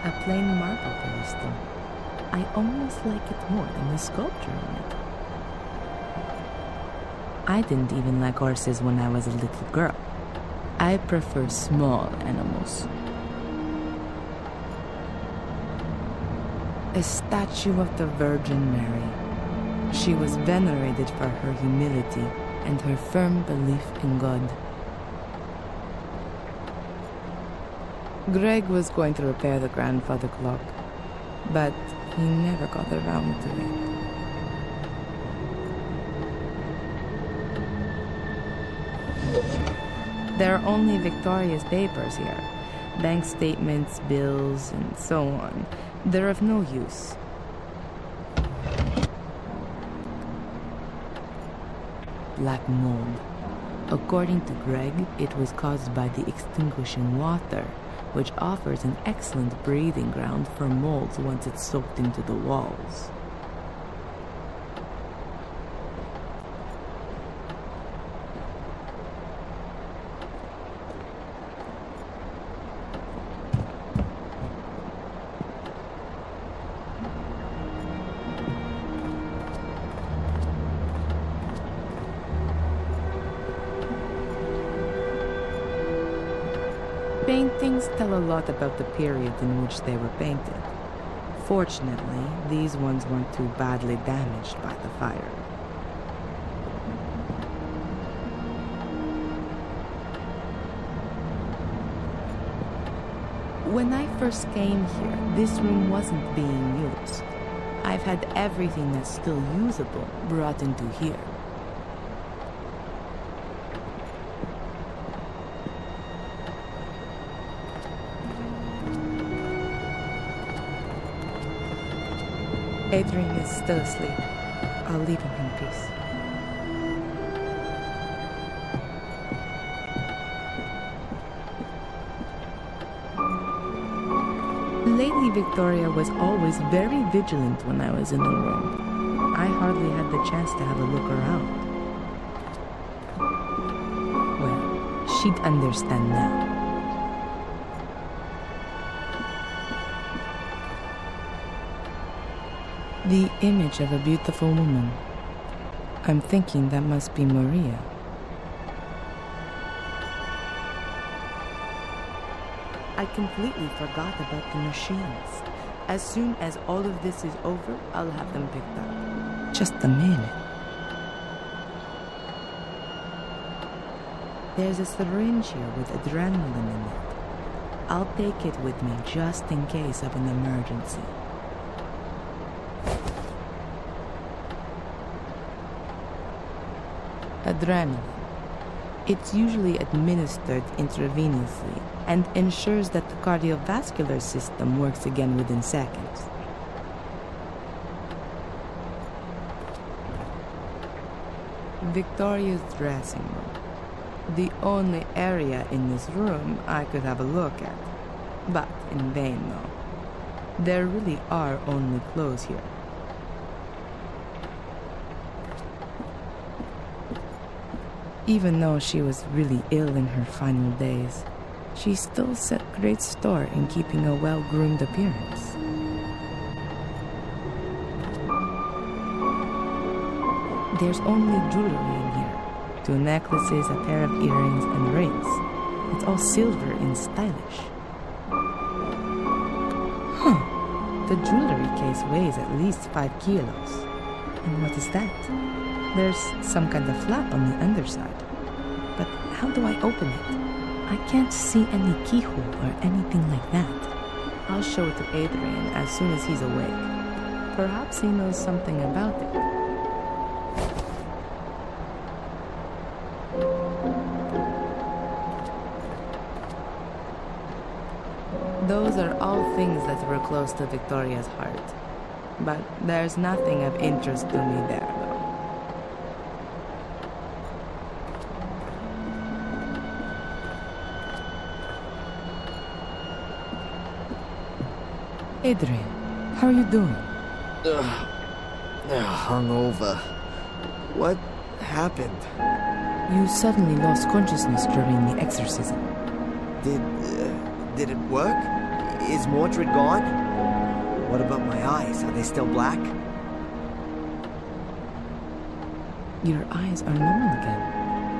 A plain marble pedestal. I almost like it more than the sculpture in it. I didn't even like horses when I was a little girl. I prefer small animals. A statue of the Virgin Mary. She was venerated for her humility and her firm belief in God. Greg was going to repair the grandfather clock, but he never got around to it. There are only Victoria's papers here. Bank statements, bills, and so on. They're of no use. Black mold. According to Greg, it was caused by the extinguishing water, which offers an excellent breeding ground for molds once it's soaked into the walls. Paintings tell a lot about the period in which they were painted. Fortunately, these ones weren't too badly damaged by the fire. When I first came here, this room wasn't being used. I've had everything that's still usable brought into here. Adrian is still asleep. I'll leave him in peace. Lady Victoria was always very vigilant when I was in the room. I hardly had the chance to have a look around. Well, she'd understand now. The image of a beautiful woman. I'm thinking that must be Maria. I completely forgot about the machines. As soon as all of this is over, I'll have them picked up. Just a minute. There's a syringe here with adrenaline in it. I'll take it with me just in case of an emergency. Adrenaline. It's usually administered intravenously and ensures that the cardiovascular system works again within seconds. Victoria's dressing room. The only area in this room I could have a look at. But in vain, though. There really are only clothes here. Even though she was really ill in her final days, she still set great store in keeping a well-groomed appearance. There's only jewelry in here. 2 necklaces, a pair of earrings, and rings. It's all silver and stylish. The jewelry case weighs at least 5 kilos. And what is that? There's some kind of flap on the underside. But how do I open it? I can't see any keyhole or anything like that. I'll show it to Adrian as soon as he's awake. Perhaps he knows something about it. Those are all things that were close to Victoria's heart. But there's nothing of interest to me there, though. Adrian, how are you doing? Hungover. What happened? You suddenly lost consciousness during the exorcism. Did it work? Is Mordred gone? What about my eyes? Are they still black? Your eyes are normal again,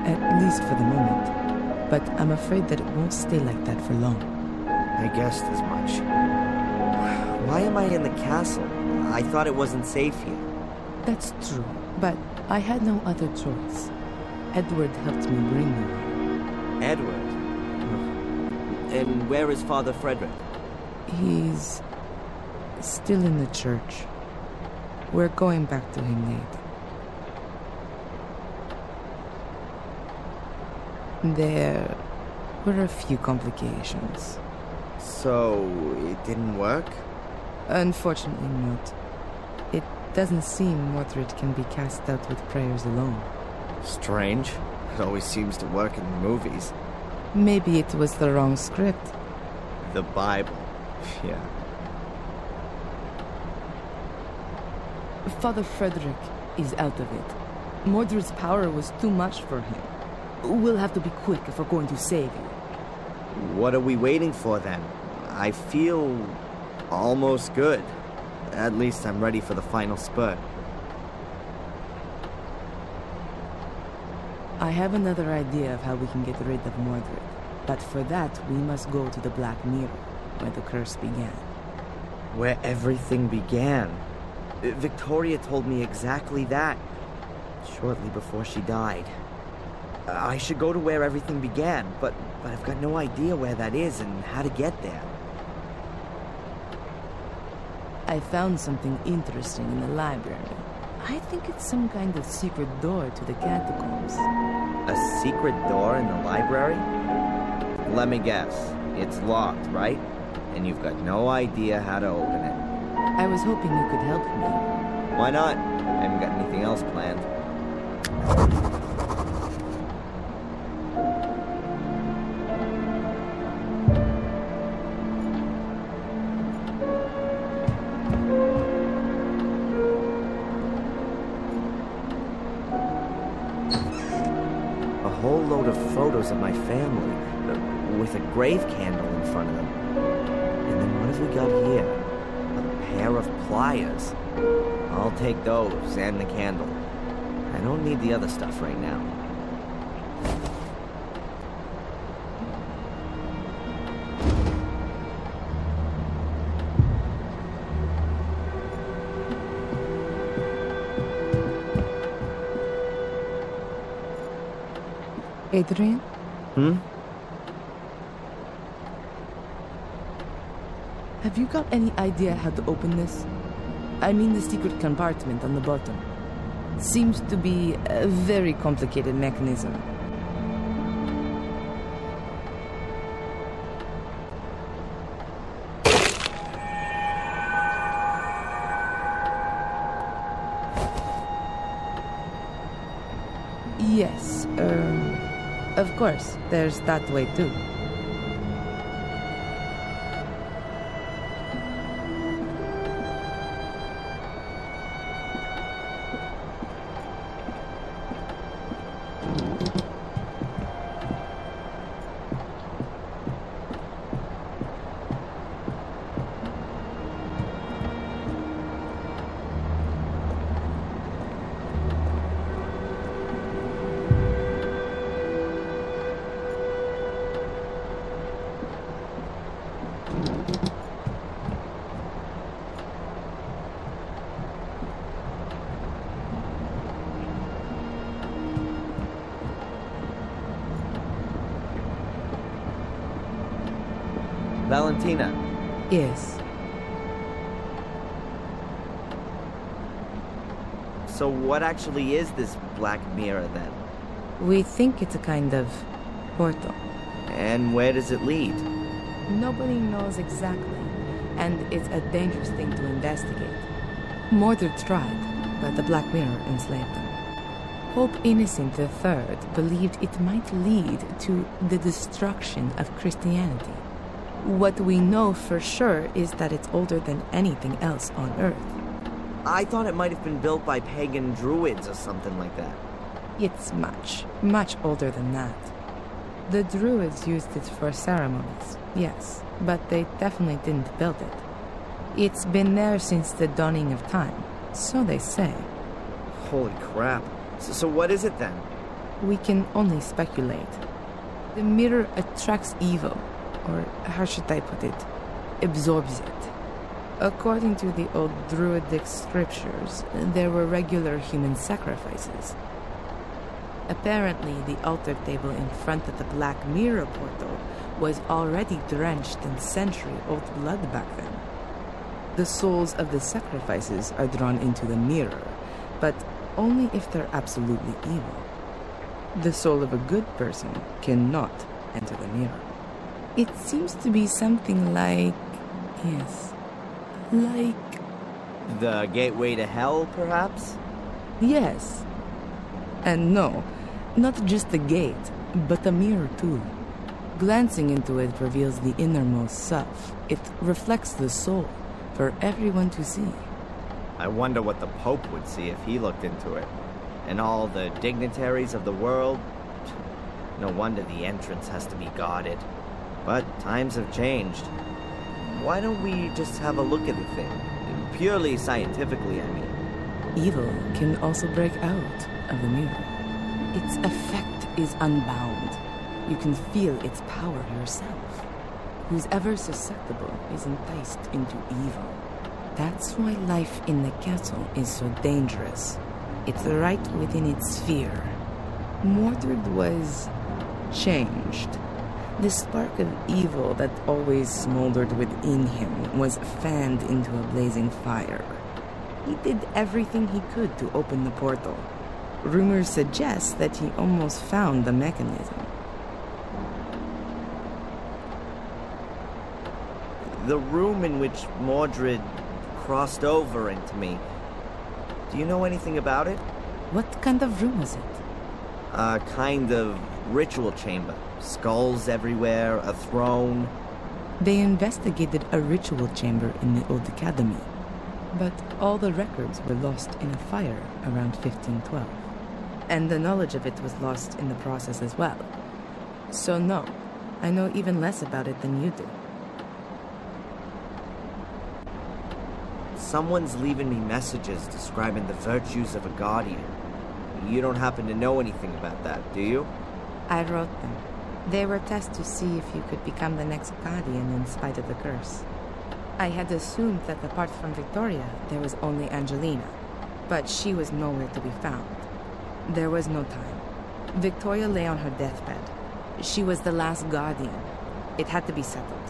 at least for the moment. But I'm afraid that it won't stay like that for long. I guessed as much. Why am I in the castle? I thought it wasn't safe here. That's true, but I had no other choice. Edward helped me bring you here. Edward? And where is Father Frederick? He's still in the church. We're going back to him, Nate. There were a few complications. So, it didn't work? Unfortunately not. It doesn't seem Mordred can be cast out with prayers alone. Strange. It always seems to work in the movies. Maybe it was the wrong script. The Bible. Yeah. Father Frederick is out of it. Mordred's power was too much for him. We'll have to be quick if we're going to save you. What are we waiting for then? I feel almost good. At least I'm ready for the final spurt. I have another idea of how we can get rid of Mordred. But for that, we must go to the Black Mirror, where the curse began. Where everything began. Victoria told me exactly that, shortly before she died. I should go to where everything began, but I've got no idea where that is and how to get there. I found something interesting in the library. I think it's some kind of secret door to the catacombs. A secret door in the library? Let me guess. It's locked, right? And you've got no idea how to open it. I was hoping you could help me. Why not? I haven't got anything else planned. A whole load of photos of my family, with a grave candle in front of them. And then what have we got here? A pair of pliers. I'll take those and the candle. I don't need the other stuff right now. Adrian? Have you got any idea how to open this? I mean the secret compartment on the bottom. Seems to be a very complicated mechanism. Yes, of course, there's that way too. Valentina. Yes. So what actually is this Black Mirror then? We think it's a kind of portal. And where does it lead? Nobody knows exactly, and it's a dangerous thing to investigate. Mordred tried, but the Black Mirror enslaved them. Pope Innocent III believed it might lead to the destruction of Christianity. What we know for sure is that it's older than anything else on Earth. I thought it might have been built by pagan druids or something like that. It's much, much older than that. The Druids used it for ceremonies, yes, but they definitely didn't build it. It's been there since the dawning of time, so they say. Holy crap. So what is it then? We can only speculate. The mirror attracts evil, or how should I put it? Absorbs it. According to the old Druidic scriptures, there were regular human sacrifices. Apparently, the altar table in front of the Black Mirror portal was already drenched in century-old blood back then. The souls of the sacrifices are drawn into the mirror, but only if they're absolutely evil. The soul of a good person cannot enter the mirror. It seems to be something like... yes, like... The gateway to hell, perhaps? yes. And no, not just the gate, but the mirror too. Glancing into it reveals the innermost self. It reflects the soul for everyone to see. I wonder what the Pope would see if he looked into it. And all the dignitaries of the world. No wonder the entrance has to be guarded. But times have changed. Why don't we just have a look at the thing? Purely scientifically, I mean. Evil can also break out of the mirror. Its effect is unbound. You can feel its power yourself. Who's ever susceptible is enticed into evil. That's why life in the castle is so dangerous. It's right within its sphere. Mordred was... changed. The spark of evil that always smoldered within him was fanned into a blazing fire. He did everything he could to open the portal. Rumors suggest that he almost found the mechanism. The room in which Mordred crossed over into me. Do you know anything about it? What kind of room was it? A kind of ritual chamber. Skulls everywhere, a throne. They investigated a ritual chamber in the old academy, but all the records were lost in a fire around 1512. And the knowledge of it was lost in the process as well. So no, I know even less about it than you do. Someone's leaving me messages describing the virtues of a guardian. You don't happen to know anything about that, do you? I wrote them. They were tests to see if you could become the next guardian in spite of the curse. I had assumed that apart from Victoria, there was only Angelina, but she was nowhere to be found. There was no time. Victoria lay on her deathbed. She was the last guardian. It had to be settled.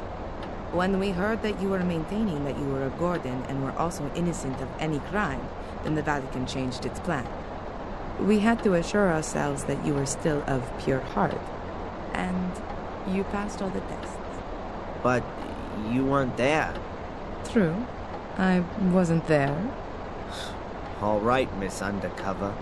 When we heard that you were maintaining that you were a Gordon and were also innocent of any crime, then the Vatican changed its plan. We had to assure ourselves that you were still of pure heart. And you passed all the tests. But you weren't there. True. I wasn't there. All right, Miss Undercover.